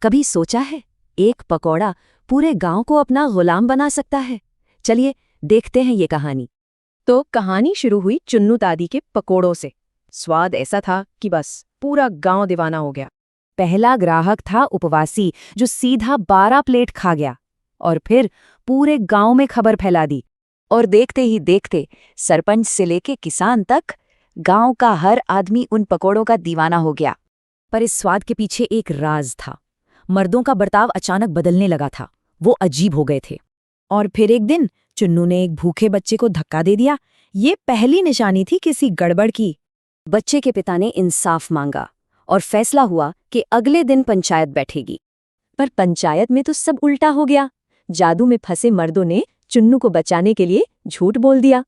कभी सोचा है एक पकौड़ा पूरे गांव को अपना गुलाम बना सकता है? चलिए देखते हैं ये कहानी। तो कहानी शुरू हुई चुन्नू दादी के पकोड़ों से। स्वाद ऐसा था कि बस पूरा गांव दीवाना हो गया। पहला ग्राहक था उपवासी, जो सीधा 12 प्लेट खा गया और फिर पूरे गांव में खबर फैला दी। और देखते ही देखते सरपंच से लेके किसान तक गांव का हर आदमी उन पकोड़ों का दीवाना हो गया। पर इस स्वाद के पीछे एक राज था। मर्दों का बर्ताव अचानक बदलने लगा था। वो अजीब हो गए थे। और फिर एक दिन चुन्नू ने एक भूखे बच्चे को धक्का दे दिया। ये पहली निशानी थी किसी गड़बड़ की। बच्चे के पिता ने इंसाफ मांगा और फैसला हुआ कि अगले दिन पंचायत बैठेगी। पर पंचायत में तो सब उल्टा हो गया। जादू में फंसे मर्दों ने चुन्नू को बचाने के लिए झूठ बोल दिया।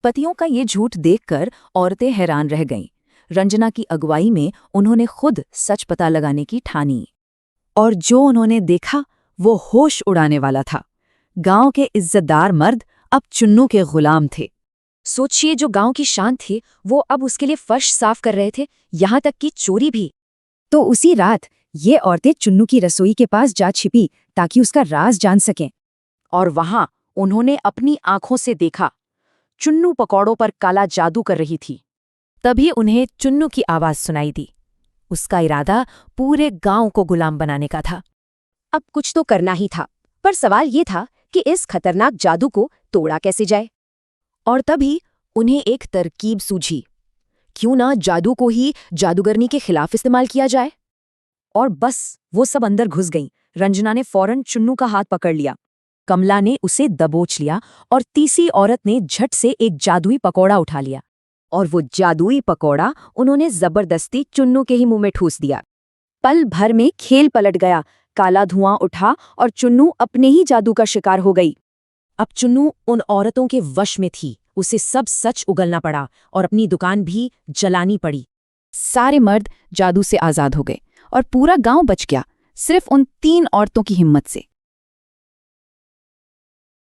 पतियों का ये झूठ देखकर औरतें हैरान रह गईं। रंजना की अगुवाई में उन्होंने खुद सच पता लगाने की ठानी। और जो उन्होंने देखा वो होश उड़ाने वाला था। गांव के इज्जतदार मर्द अब चुन्नू के गुलाम थे। सोचिए, जो गांव की शान थी वो अब उसके लिए फर्श साफ कर रहे थे, यहां तक कि चोरी भी। तो उसी रात ये औरतें चुन्नू की रसोई के पास जा छिपी ताकि उसका राज जान सकें। और वहां उन्होंने अपनी आंखों से देखा, चुन्नू पकौड़ों पर काला जादू कर रही थी। तभी उन्हें चुन्नू की आवाज सुनाई दी। उसका इरादा पूरे गांव को गुलाम बनाने का था। अब कुछ तो करना ही था, पर सवाल ये था कि इस खतरनाक जादू को तोड़ा कैसे जाए। और तभी उन्हें एक तरकीब सूझी। क्यों ना जादू को ही जादूगरनी के खिलाफ इस्तेमाल किया जाए। और बस वो सब अंदर घुस गईं। रंजना ने फौरन चुन्नू का हाथ पकड़ लिया। कमला ने उसे दबोच लिया और तीसरी औरत ने झट से एक जादुई पकौड़ा उठा लिया। और वो जादुई पकौड़ा उन्होंने जबरदस्ती चुन्नू के ही मुंह में ठूस दिया। पल भर में खेल पलट गया। काला धुआं उठा और चुन्नू अपने ही जादू का शिकार हो गई। अब चुन्नू उन औरतों के वश में थी। उसे सब सच उगलना पड़ा और अपनी दुकान भी जलानी पड़ी। सारे मर्द जादू से आजाद हो गए और पूरा गांव बच गया, सिर्फ उन 3 औरतों की हिम्मत से।